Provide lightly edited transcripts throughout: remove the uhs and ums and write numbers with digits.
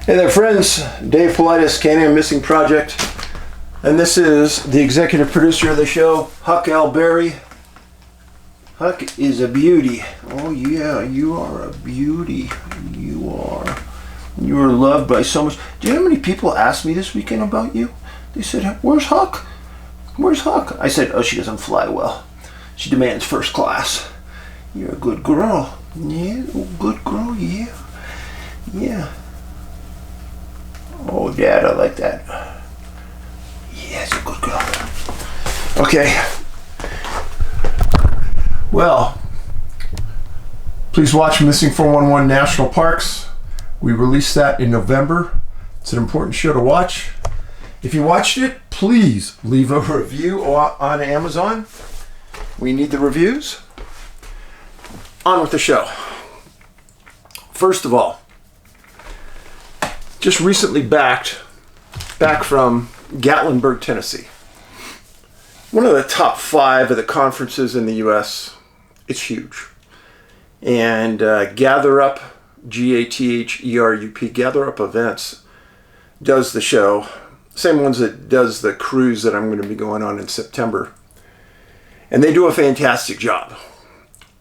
Hey there, friends. Dave Paulides, CanAm Missing Project. And this is the executive producer of the show, Huck L. Berry. Huck is a beauty. Oh yeah, you are a beauty. You are. You are loved by so much. Do you know how many people asked me this weekend about you? They said, where's Huck? Where's Huck? I said, oh, she doesn't fly well. She demands first class. You're a good girl. Yeah, good girl, yeah. Yeah. Oh, Dad, I like that. Yes, a good girl. Okay. Well, please watch Missing 411 National Parks. We released that in November. It's an important show to watch. If you watched it, please leave a review on Amazon. We need the reviews. On with the show. First of all, just recently back from Gatlinburg, Tennessee. One of the top 5 of the conferences in the U.S. It's huge. And Gather Up, GATHERUP, Gather Up Events, does the show. Same ones that does the cruise that I'm going to be going on in September. And they do a fantastic job.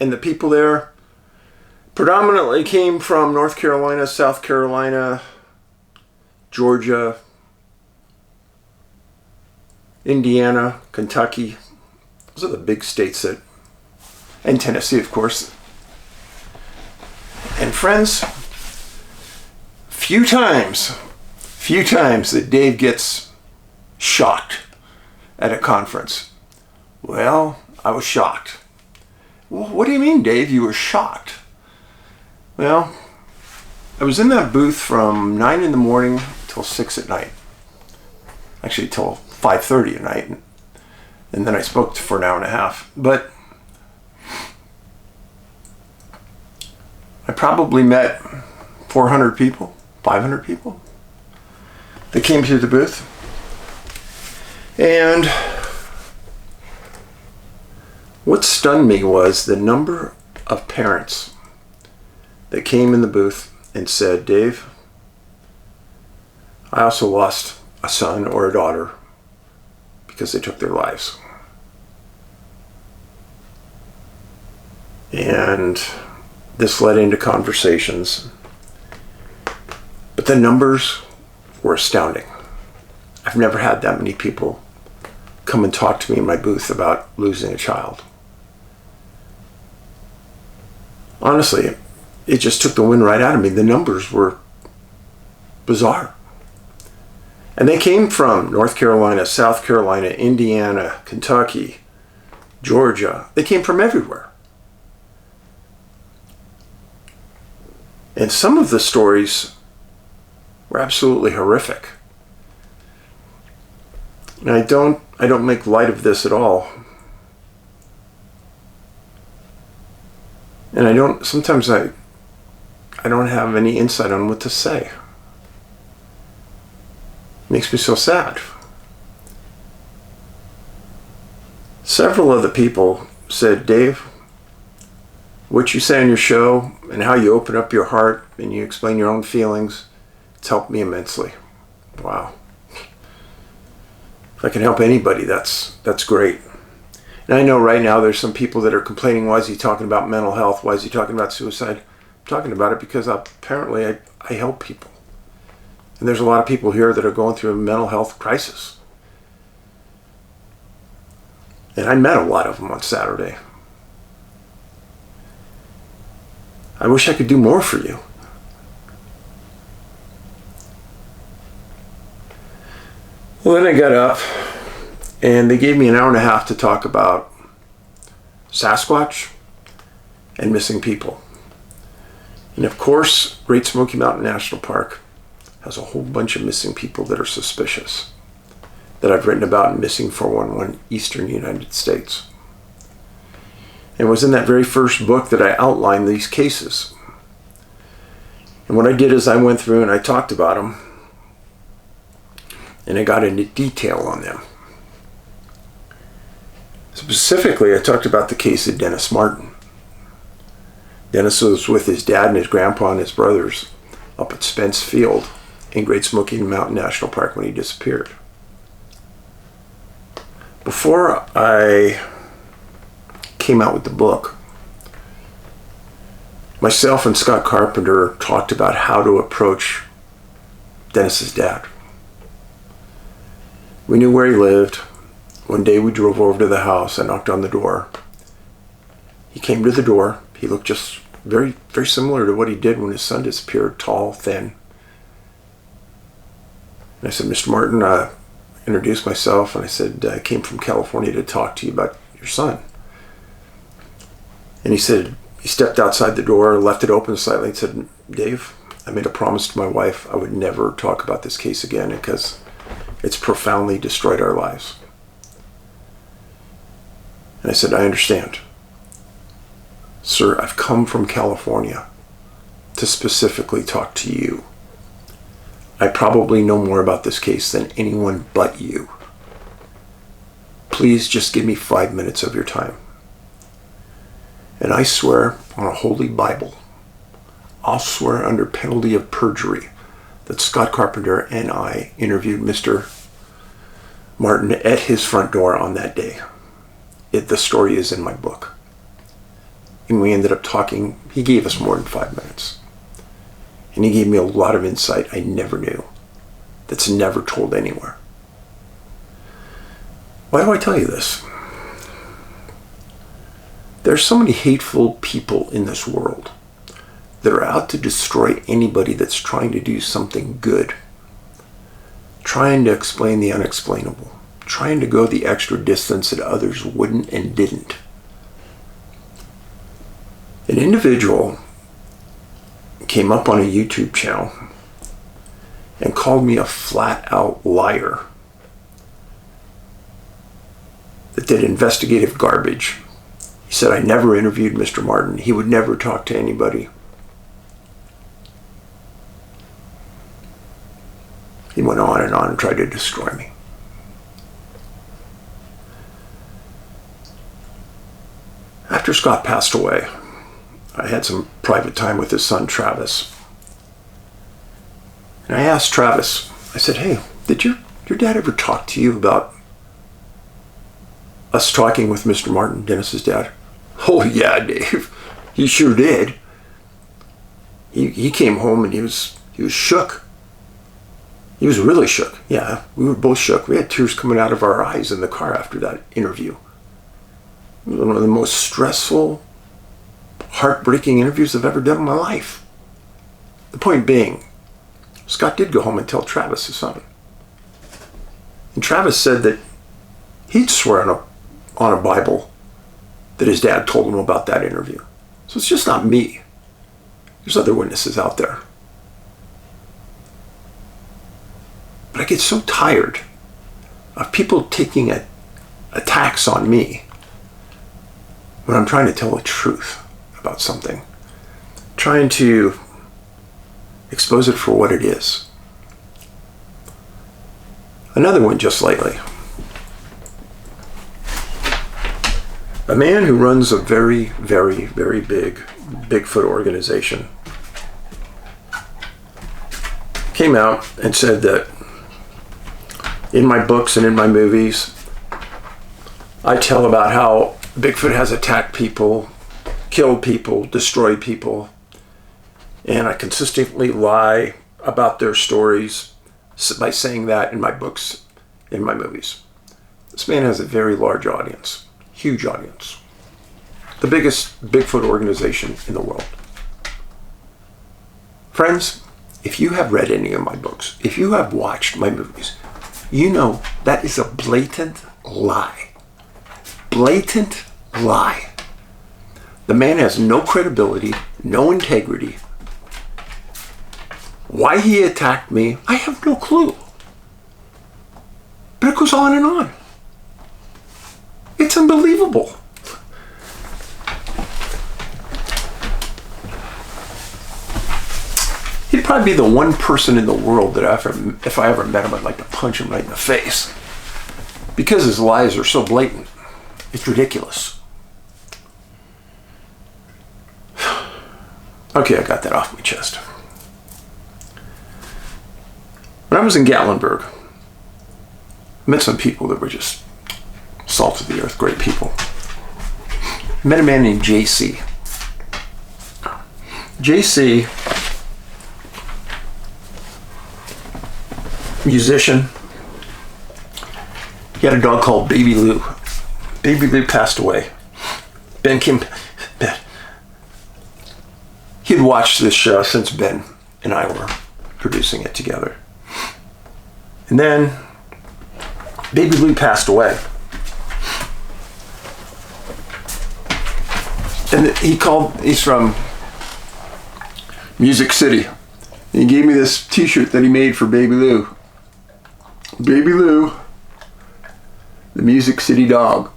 And the people there predominantly came from North Carolina, South Carolina, Georgia, Indiana, Kentucky. Those are the big states and Tennessee, of course. And friends, few times that Dave gets shocked at a conference. Well, I was shocked. Well, what do you mean, Dave? You were shocked? Well, I was in that booth from 9 in the morning till 6 at night. Actually, till 5:30 at night. And then I spoke for an hour and a half. But I probably met 400 people, 500 people that came to the booth. And what stunned me was the number of parents that came in the booth and said, Dave, I also lost a son or a daughter because they took their lives. And this led into conversations. But the numbers were astounding. I've never had that many people come and talk to me in my booth about losing a child. Honestly, it just took the wind right out of me. The numbers were bizarre. And they came from North Carolina, South Carolina, Indiana, Kentucky, Georgia. They came from everywhere. And some of the stories were absolutely horrific. And I don't make light of this at all. And sometimes I don't have any insight on what to say. It makes me so sad. Several of the people said, Dave, what you say on your show and how you open up your heart and you explain your own feelings, it's helped me immensely. Wow. If I can help anybody, that's great. And I know right now there's some people that are complaining, why is he talking about mental health? Why is he talking about suicide? I'm talking about it because apparently I help people. And there's a lot of people here that are going through a mental health crisis. And I met a lot of them on Saturday. I wish I could do more for you. Well, then I got up and they gave me an hour and a half to talk about Sasquatch and missing people. And of course, Great Smoky Mountain National Park has a whole bunch of missing people that are suspicious that I've written about in Missing 411 Eastern United States. And it was in that very first book that I outlined these cases. And what I did is I went through and I talked about them and I got into detail on them. Specifically, I talked about the case of Dennis Martin. Dennis was with his dad and his grandpa and his brothers up at Spence Field in Great Smoky Mountain National Park when he disappeared. Before I came out with the book, myself and Scott Carpenter talked about how to approach Dennis's dad. We knew where he lived. One day we drove over to the house. I knocked on the door. He came to the door. He looked just very, very similar to what he did when his son disappeared, tall, thin. And I said, Mr. Martin, I introduced myself, and I said, I came from California to talk to you about your son. And he said, he stepped outside the door, left it open slightly, and said, Dave, I made a promise to my wife I would never talk about this case again because it's profoundly destroyed our lives. And I said, I understand. Sir, I've come from California to specifically talk to you. I probably know more about this case than anyone but you. Please just give me 5 minutes of your time. And I swear on a holy Bible, I'll swear under penalty of perjury that Scott Carpenter and I interviewed Mr. Martin at his front door on that day. The story is in my book. And we ended up talking. He gave us more than 5 minutes. And he gave me a lot of insight I never knew, that's never told anywhere. Why do I tell you this? There's so many hateful people in this world that are out to destroy anybody that's trying to do something good, trying to explain the unexplainable, trying to go the extra distance that others wouldn't and didn't. An individual came up on a YouTube channel and called me a flat-out liar that did investigative garbage. He said I never interviewed Mr. Martin. He would never talk to anybody. He went on and tried to destroy me. After Scott passed away, I had some private time with his son, Travis. And I asked Travis, I said, hey, did your dad ever talk to you about us talking with Mr. Martin, Dennis's dad? Oh yeah, Dave, he sure did. He came home and he was shook. He was really shook. Yeah, we were both shook. We had tears coming out of our eyes in the car after that interview. It was one of the most stressful, heartbreaking interviews I've ever done in my life. The point being, Scott did go home and tell Travis, his son. And Travis said that he'd swear on a Bible that his dad told him about that interview. So it's just not me. There's other witnesses out there. But I get so tired of people taking attacks on me when I'm trying to tell the truth about something, trying to expose it for what it is. Another one just lately. A man who runs a very, very, very big Bigfoot organization came out and said that in my books and in my movies, I tell about how Bigfoot has attacked people, killed people, destroyed people, and I consistently lie about their stories by saying that in my books, in my movies. This man has a very large audience, huge audience, the biggest Bigfoot organization in the world. Friends, if you have read any of my books, if you have watched my movies, you know that is a blatant lie. Blatant lie. The man has no credibility, no integrity. Why he attacked me, I have no clue. But it goes on and on. It's unbelievable. He'd probably be the one person in the world that if I ever met him, I'd like to punch him right in the face. Because his lies are so blatant. It's ridiculous. Okay, I got that off my chest. When I was in Gatlinburg, I met some people that were just salt of the earth, great people. I met a man named JC. JC, musician. He had a dog called Baby Lou. Baby Lou passed away. Ben. He'd watched this show since Ben and I were producing it together. And then Baby Lou passed away. And he's from Music City. And he gave me this t-shirt that he made for Baby Lou. Baby Lou, the Music City dog.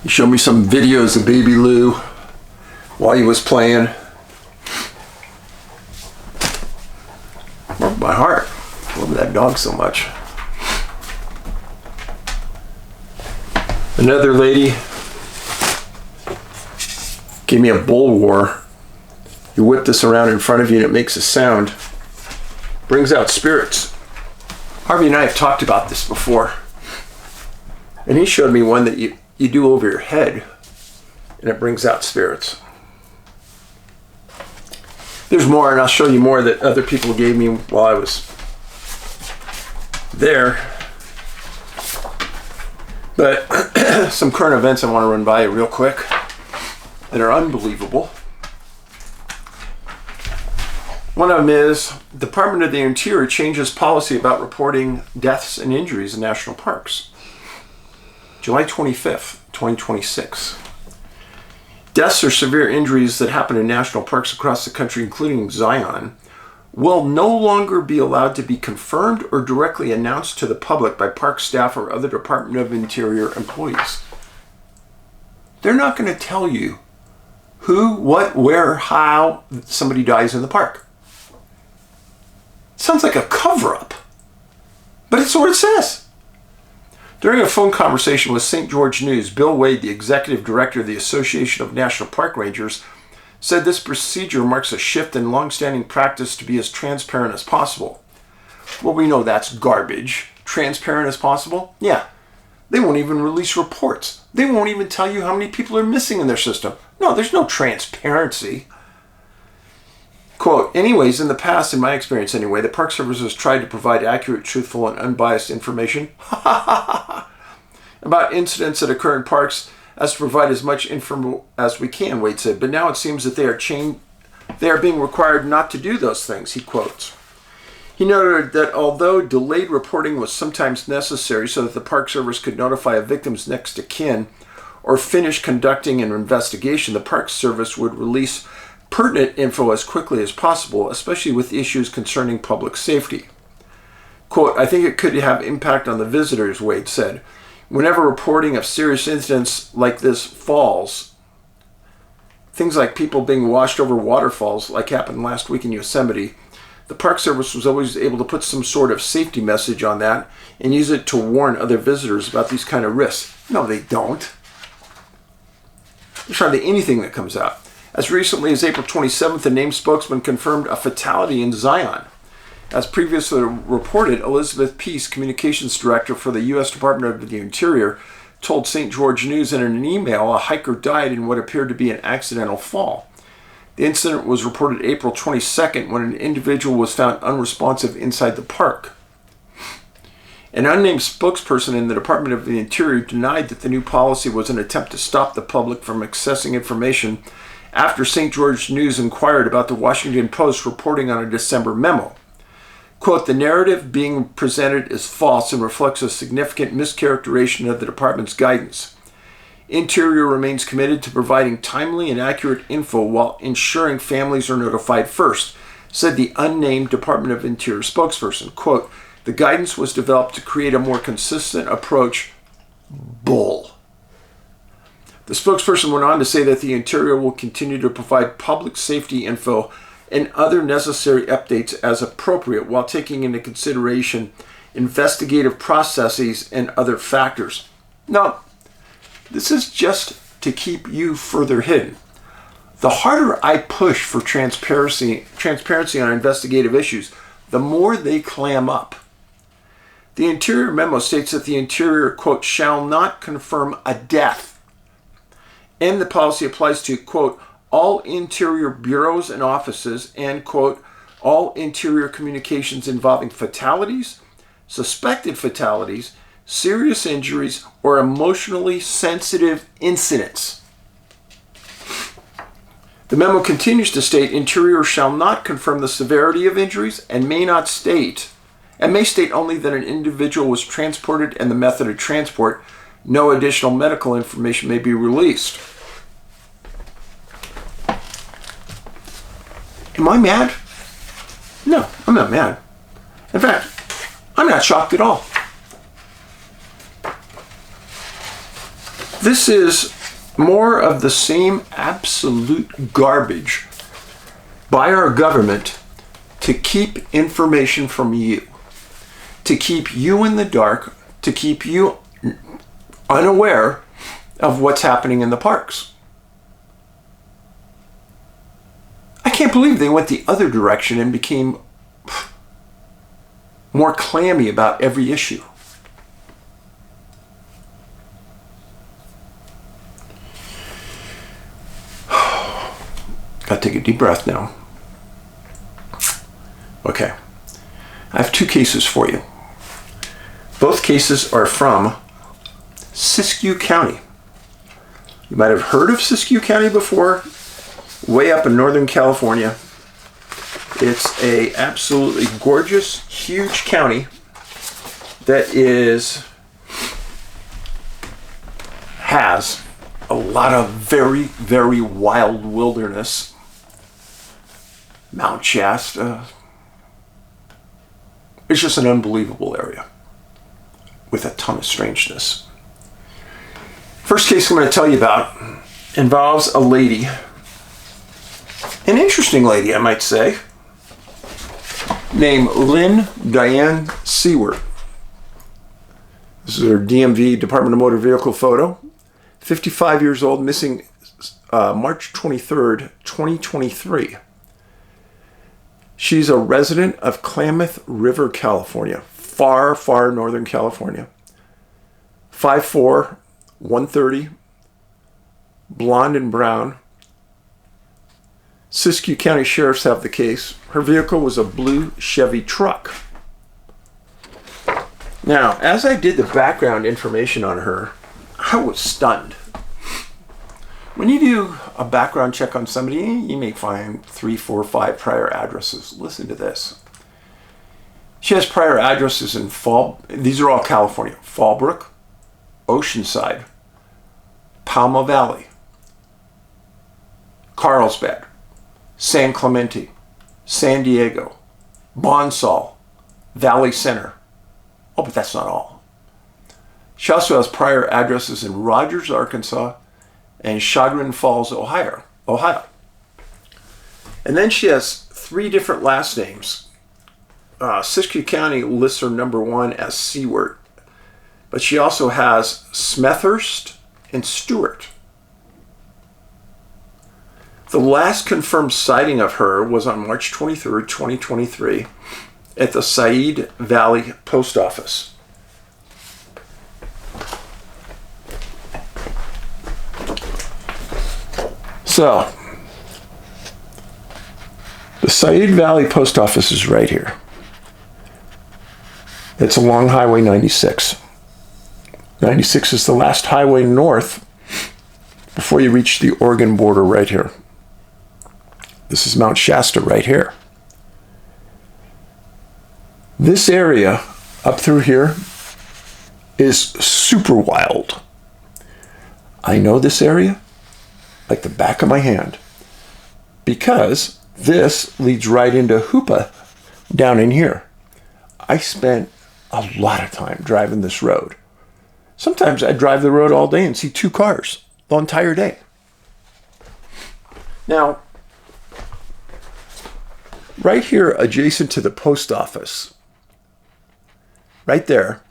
He showed me some videos of Baby Lou while he was playing. Broke my heart. I love that dog so much. Another lady gave me a Bulwar. You whip this around in front of you and it makes a sound. Brings out spirits. Harvey and I have talked about this before. And he showed me one that you do over your head and it brings out spirits. There's more, and I'll show you more that other people gave me while I was there. But some current events I want to run by you real quick that are unbelievable. One of them is the Department of the Interior changes policy about reporting deaths and injuries in national parks. July 25th, 2026. Deaths or severe injuries that happen in national parks across the country, including Zion, will no longer be allowed to be confirmed or directly announced to the public by park staff or other Department of Interior employees. They're not going to tell you who, what, where, how somebody dies in the park. Sounds like a cover-up, but it's what it says. During a phone conversation with St. George News, Bill Wade, the executive director of the Association of National Park Rangers, said this procedure marks a shift in long-standing practice to be as transparent as possible. Well, we know that's garbage. Transparent as possible? Yeah. They won't even release reports. They won't even tell you how many people are missing in their system. No, there's no transparency. Quote, anyways, in the past, in my experience anyway, the Park Service has tried to provide accurate, truthful, and unbiased information about incidents that occur in parks as to provide as much info as we can, Wade said. But now it seems that they are being required not to do those things, he quotes. He noted that although delayed reporting was sometimes necessary so that the Park Service could notify a victim's next of kin or finish conducting an investigation, the Park Service would release pertinent info as quickly as possible, especially with issues concerning public safety. Quote, I think it could have impact on the visitors, Wade said. Whenever reporting of serious incidents like this falls, things like people being washed over waterfalls, like happened last week in Yosemite, the Park Service was always able to put some sort of safety message on that and use it to warn other visitors about these kind of risks. No, they don't. There's hardly anything that comes out. As recently as April 27th, a named spokesman confirmed a fatality in Zion. As previously reported, Elizabeth Peace, communications director for the U.S. Department of the Interior, told St. George News in an email a hiker died in what appeared to be an accidental fall. The incident was reported April 22nd when an individual was found unresponsive inside the park. An unnamed spokesperson in the Department of the Interior denied that the new policy was an attempt to stop the public from accessing information after St. George News inquired about the Washington Post reporting on a December memo. Quote, the narrative being presented is false and reflects a significant mischaracterization of the department's guidance. Interior remains committed to providing timely and accurate info while ensuring families are notified first, said the unnamed Department of Interior spokesperson. Quote, the guidance was developed to create a more consistent approach. Bull. The spokesperson went on to say that the Interior will continue to provide public safety info and other necessary updates as appropriate while taking into consideration investigative processes and other factors. Now, this is just to keep you further hidden. The harder I push for transparency on investigative issues, the more they clam up. The Interior memo states that the Interior, quote, shall not confirm a death. And the policy applies to, quote, all Interior bureaus and offices and, quote, all Interior communications involving fatalities, suspected fatalities, serious injuries, or emotionally sensitive incidents. The memo continues to state Interior shall not confirm the severity of injuries and may state only that an individual was transported and the method of transport. No additional medical information may be released. Am I mad? No, I'm not mad. In fact, I'm not shocked at all. This is more of the same absolute garbage by our government to keep information from you, to keep you in the dark, to keep you unaware of what's happening in the parks. I can't believe they went the other direction and became more clammy about every issue. Gotta take a deep breath now. Okay. I have two cases for you. Both cases are from Siskiyou County. You might have heard of Siskiyou County before, way up in Northern California. It's a absolutely gorgeous, huge county that has a lot of very, very wild wilderness. Mount Shasta. It's just an unbelievable area with a ton of strangeness. First case I'm going to tell you about involves a lady, an interesting lady, I might say, named Lynne Siewart. This is her DMV, Department of Motor Vehicle photo. 55 years old, missing March 23rd, 2023. She's a resident of Klamath River, California, far, far northern California. 5'4", 130, blonde and brown. Siskiyou County Sheriffs have the case. Her vehicle was a blue Chevy truck. Now, as I did the background information on her, I was stunned. When you do a background check on somebody, you may find 3, 4, 5 prior addresses. Listen to this. She has prior addresses in these are all California: Fallbrook, Oceanside, Palma Valley, Carlsbad, San Clemente, San Diego, Bonsall, Valley Center. Oh, but that's not all. She also has prior addresses in Rogers, Arkansas, and Chagrin Falls, Ohio. And then she has 3 different last names. Siskiyou County lists her number 1 as Siewart, but she also has Smethurst and Stewart. The last confirmed sighting of her was on March 23rd, 2023 at the Said Valley Post Office. So, the Said Valley Post Office is right here. It's along Highway 96. 96 is the last highway north before you reach the Oregon border right here. This is Mount Shasta right here. This area up through here is super wild. I know this area like the back of my hand, because this leads right into Hoopa down in here. I spent a lot of time driving this road. Sometimes I drive the road all day and see 2 cars the entire day. Now, right here adjacent to the post office, right there,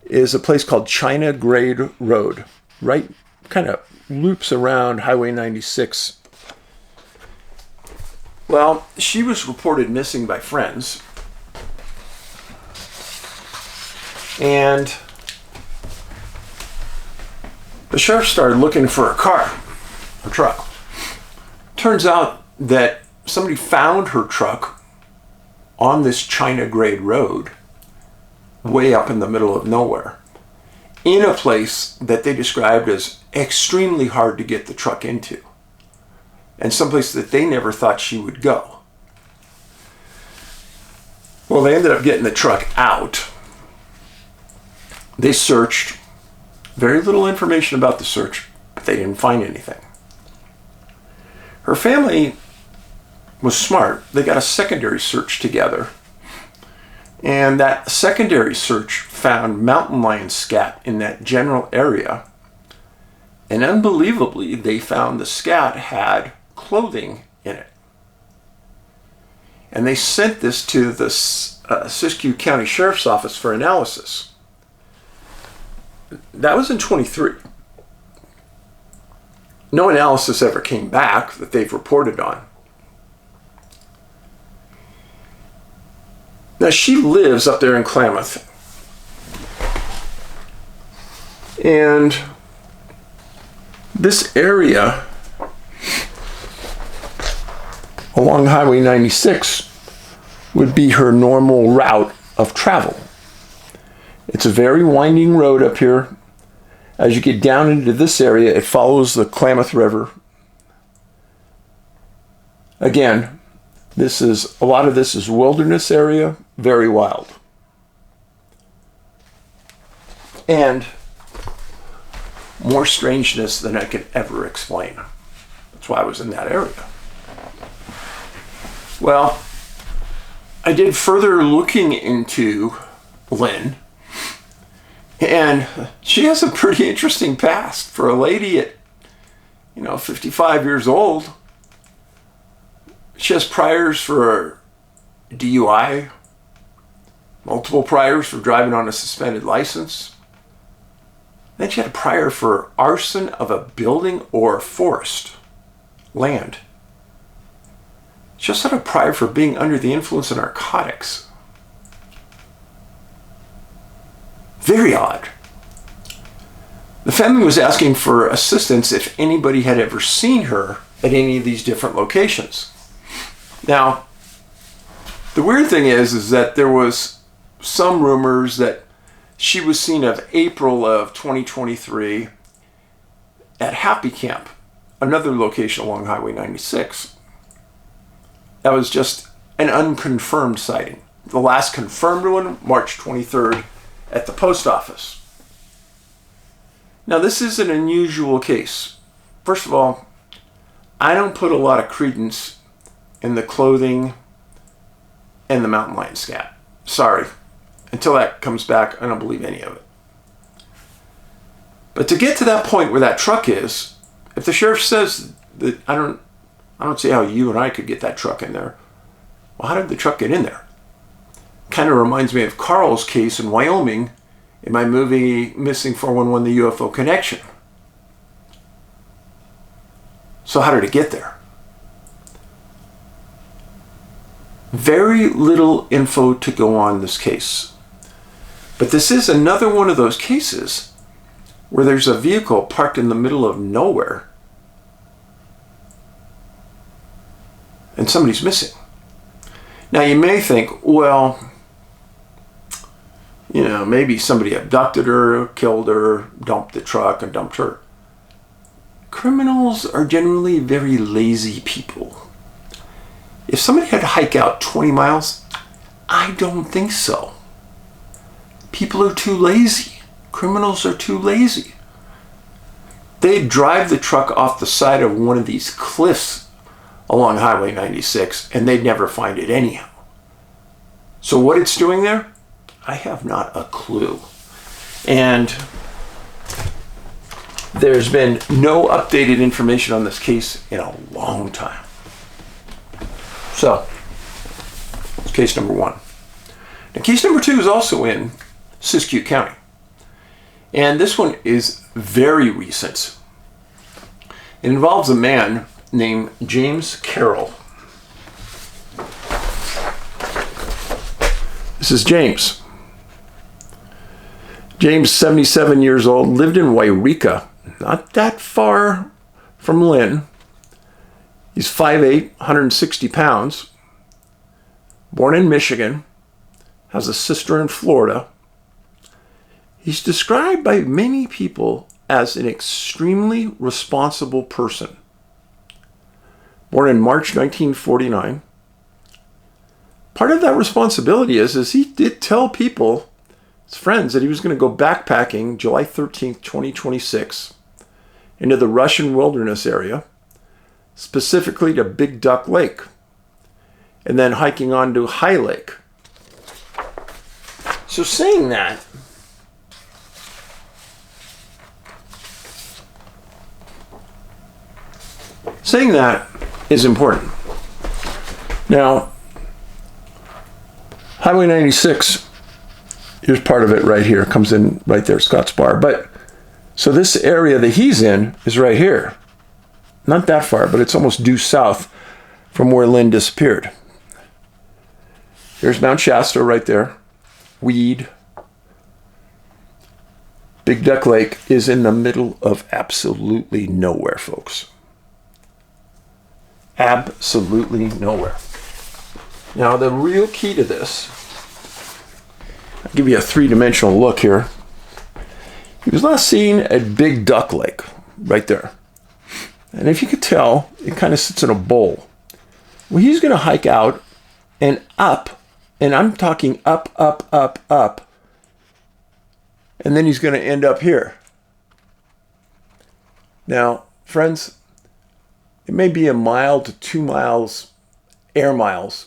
is a place called China Grade Road. Right, kind of loops around Highway 96 Well, she was reported missing by friends. And the sheriff started looking for a car, her truck. Turns out that somebody found her truck on this China grade road way up in the middle of nowhere, in a place that they described as extremely hard to get the truck into, and someplace that they never thought she would go. Well, they ended up getting the truck out. They searched. Very little information about the search, but they didn't find anything. Her family was smart. They got a secondary search together. And that secondary search found mountain lion scat in that general area. And unbelievably, they found the scat had clothing in it. And they sent this to the Siskiyou County Sheriff's Office for analysis. That was in 23. No analysis ever came back that they've reported on. Now, she lives up there in Klamath. And this area along Highway 96 would be her normal route of travel. It's a very winding road up here. As you get down into this area, it follows the Klamath River. Again, a lot of this is wilderness area, very wild. And more strangeness than I could ever explain. That's why I was in that area. Well, I did further looking into Lynne, and she has a pretty interesting past for a lady at, 55 years old. She has priors for DUI, multiple priors for driving on a suspended license. Then she had a prior for arson of a building or forest, land. She also had a prior for being under the influence of narcotics. Very odd. The family was asking for assistance if anybody had ever seen her at any of these different locations. Now, the weird thing is that there was some rumors that she was seen of April of 2023 at Happy Camp, another location along Highway 96. That was just an unconfirmed sighting. The last confirmed one, March 23rd, at the post office. Now, this is an unusual case. First of all, I don't put a lot of credence in the clothing and the mountain lion scat. Sorry. Until that comes back, I don't believe any of it. But to get to that point where that truck is, if the sheriff says that I don't see how you and I could get that truck in there. Well, how did the truck get in there? Kind of reminds me of Carl's case in Wyoming in my movie Missing 411, The UFO Connection. So how did it get there? Very little info to go on this case. But this is another one of those cases where there's a vehicle parked in the middle of nowhere and somebody's missing. Now you may think, well, maybe somebody abducted her, killed her, dumped the truck, and dumped her. Criminals are generally very lazy people. If somebody had to hike out 20 miles, I don't think so. People are too lazy. Criminals are too lazy. They'd drive the truck off the side of one of these cliffs along Highway 96, and they'd never find it anyhow. So what it's doing there, I have not a clue. And there's been no updated information on this case in a long time. So, that's case number one. Now, case number two is also in Siskiyou County. And this one is very recent. It involves a man named James Carroll. This is James. James, 77 years old, lived in Wairika, not that far from Lynne. He's 5'8", 160 pounds, born in Michigan, has a sister in Florida. He's described by many people as an extremely responsible person. Born in March 1949. Part of that responsibility is he did tell people, his friends, that he was going to go backpacking July 13th, 2026 into the Russian wilderness area, specifically to Big Duck Lake, and then hiking on to High Lake. So saying that, is important. Now, Highway 96, here's part of it right here, comes in right there, Scotts Bar. But so this area that he's in is right here. Not that far, but it's almost due south from where Lynne disappeared. Here's Mount Shasta right there. Weed. Big Duck Lake is in the middle of absolutely nowhere, folks. Absolutely nowhere. Now, the real key to this, I'll give you a three-dimensional look here. He was last seen at Big Duck Lake, right there. And if you could tell, it kind of sits in a bowl. Well, he's going to hike out and up, and I'm talking up, up, up, up, and then he's going to end up here. Now, friends, it may be 1 mile to 2 miles, air miles,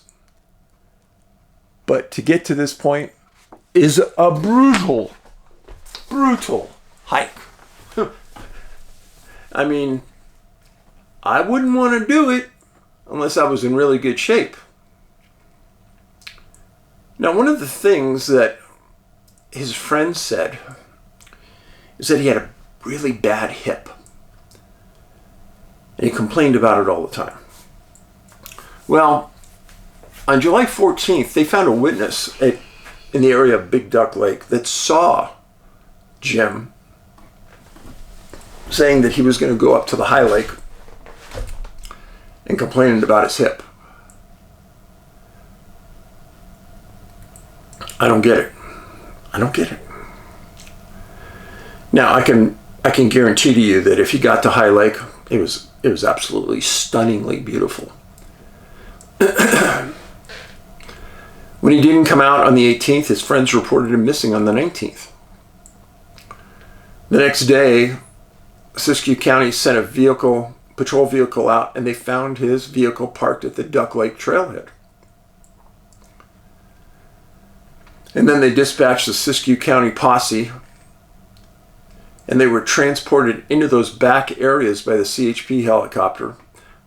but to get to this point is a brutal hike. I mean, I wouldn't want to do it unless I was in really good shape. Now, one of the things that his friend said is that he had a really bad hip. And he complained about it all the time. Well, on July 14th, they found a witness in the area of Big Duck Lake that saw Jim saying that he was going to go up to the High Lake and complaining about his hip. I don't get it. I don't get it. Now, I can guarantee to you that if he got to High Lake, it was absolutely stunningly beautiful. When he didn't come out on the 18th, his friends reported him missing on the 19th. The next day, Siskiyou County sent a patrol vehicle out, and they found his vehicle parked at the Duck Lake trailhead. And then they dispatched the Siskiyou County posse, and they were transported into those back areas by the CHP helicopter.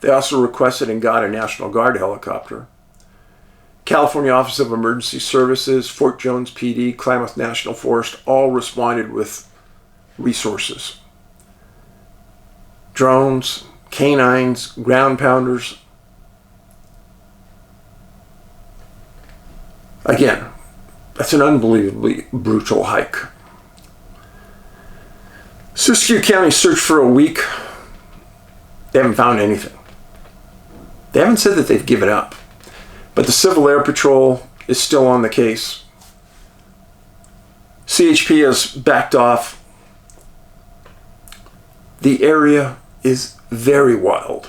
They also requested and got a National Guard helicopter. California Office of Emergency Services, Fort Jones PD, Klamath National Forest all responded with resources. Drones, canines, ground pounders. Again, that's an unbelievably brutal hike. Siskiyou County searched for a week. They haven't found anything. They haven't said that they've given up. But the Civil Air Patrol is still on the case. CHP has backed off. The area is very wild.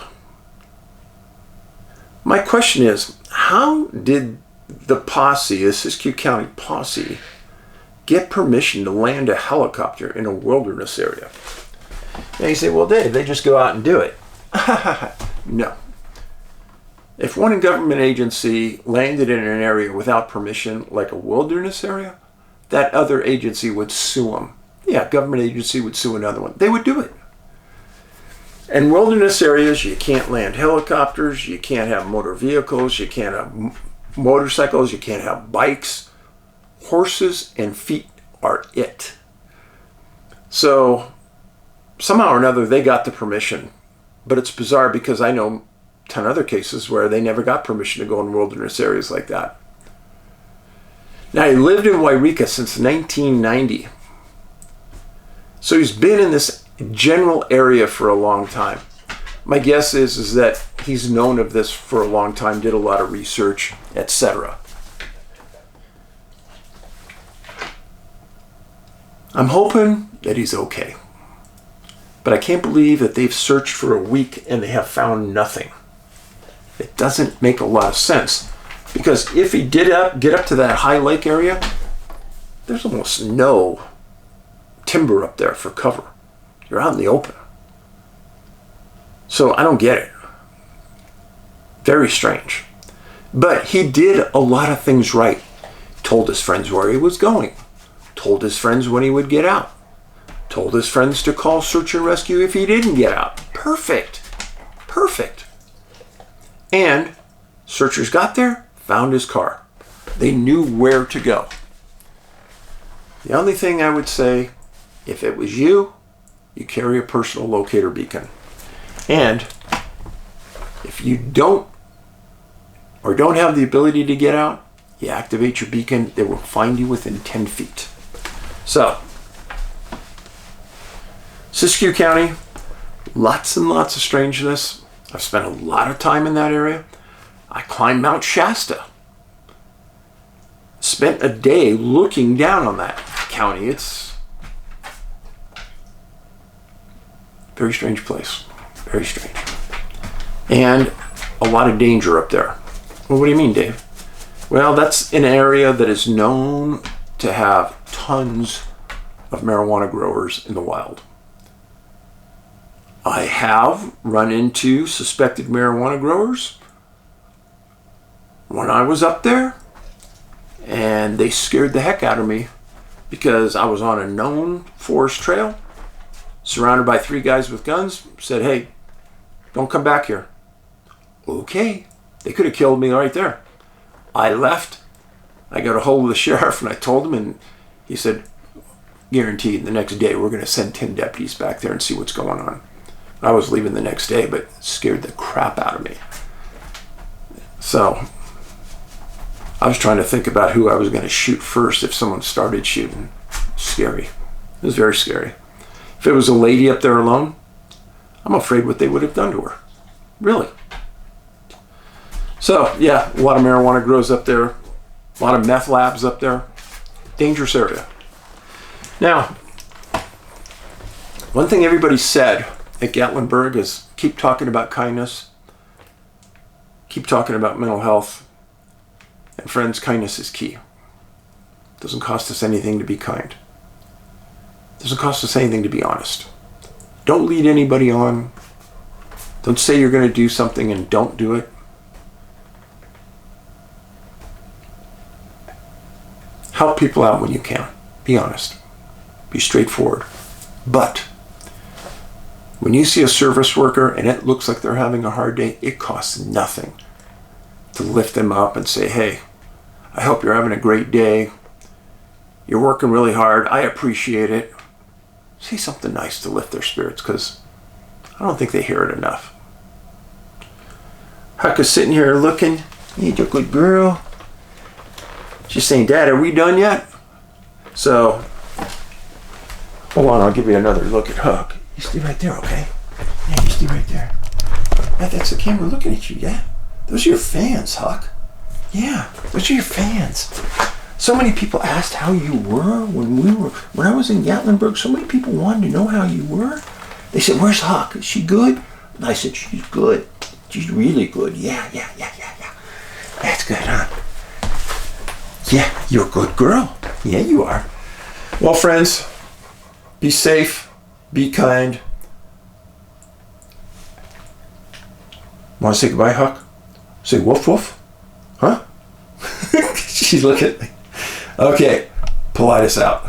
My question is, how did the Siskiyou County posse, get permission to land a helicopter in a wilderness area? And you say, well, Dave, they just go out and do it. No. If one government agency landed in an area without permission, like a wilderness area, that other agency would sue them. Yeah, government agency would sue another one. They would do it. In wilderness areas, you can't land helicopters, you can't have motor vehicles, you can't have motorcycles, you can't have bikes. Horses and feet are it. So, somehow or another, they got the permission. But it's bizarre because I know 10 other cases where they never got permission to go in wilderness areas like that. Now, he lived in Wairika since 1990. So he's been in this general area for a long time. My guess is that he's known of this for a long time, did a lot of research, etc. I'm hoping that he's okay. But I can't believe that they've searched for a week and they have found nothing. It doesn't make a lot of sense. Because if he did get up to that high lake area, there's almost no timber up there for cover. You're out in the open. So I don't get it. Very strange. But he did a lot of things right. Told his friends where he was going. Told his friends when he would get out. Told his friends to call search and rescue if he didn't get out. Perfect. Perfect. And searchers got there, found his car. They knew where to go. The only thing I would say, if it was you, you carry a personal locator beacon. And if you don't have the ability to get out, you activate your beacon. They will find you within 10 feet. So, Siskiyou County, lots and lots of strangeness. I've spent a lot of time in that area. I climbed Mount Shasta. Spent a day looking down on that county. It's a very strange place. Very strange. And a lot of danger up there. Well, what do you mean, Dave? Well, that's an area that is known to have tons of marijuana growers in the wild. I have run into suspected marijuana growers when I was up there, and they scared the heck out of me because I was on a known forest trail, surrounded by 3 guys with guns, said, hey, don't come back here. Okay. They could have killed me right there. I left. I got a hold of the sheriff and I told him, and he said, guaranteed the next day we're going to send 10 deputies back there and see what's going on. I was leaving the next day, but it scared the crap out of me. So I was trying to think about who I was going to shoot first if someone started shooting. Scary. It was very scary. If it was a lady up there alone, I'm afraid what they would have done to her. Really. So, yeah, a lot of marijuana grows up there. A lot of meth labs up there. Dangerous area. Now, one thing everybody said at Gatlinburg is keep talking about kindness. Keep talking about mental health. And friends, kindness is key. It doesn't cost us anything to be kind. It doesn't cost us anything to be honest. Don't lead anybody on. Don't say you're going to do something and don't do it. Help people out when you can. Be honest. Be straightforward. But when you see a service worker and it looks like they're having a hard day, it costs nothing to lift them up and say, hey, I hope you're having a great day. You're working really hard. I appreciate it. Say something nice to lift their spirits, because I don't think they hear it enough. Huck is sitting here looking. You're a good girl. She's saying, Dad, are we done yet? So, hold on, I'll give you another look at Huck. You stay right there, okay? Yeah, you stay right there. Yeah, that's the camera looking at you, yeah? Those are your fans, Huck. Yeah, those are your fans. So many people asked how you were when I was in Gatlinburg. So many people wanted to know how you were. They said, where's Huck? Is she good? And I said, she's good. She's really good. Yeah. That's good, huh? Yeah, you're a good girl. Yeah, you are. Well, friends, be safe, be kind. Want to say goodbye, Huck? Say woof woof? Huh? She's looking at me. Okay, Paulides out.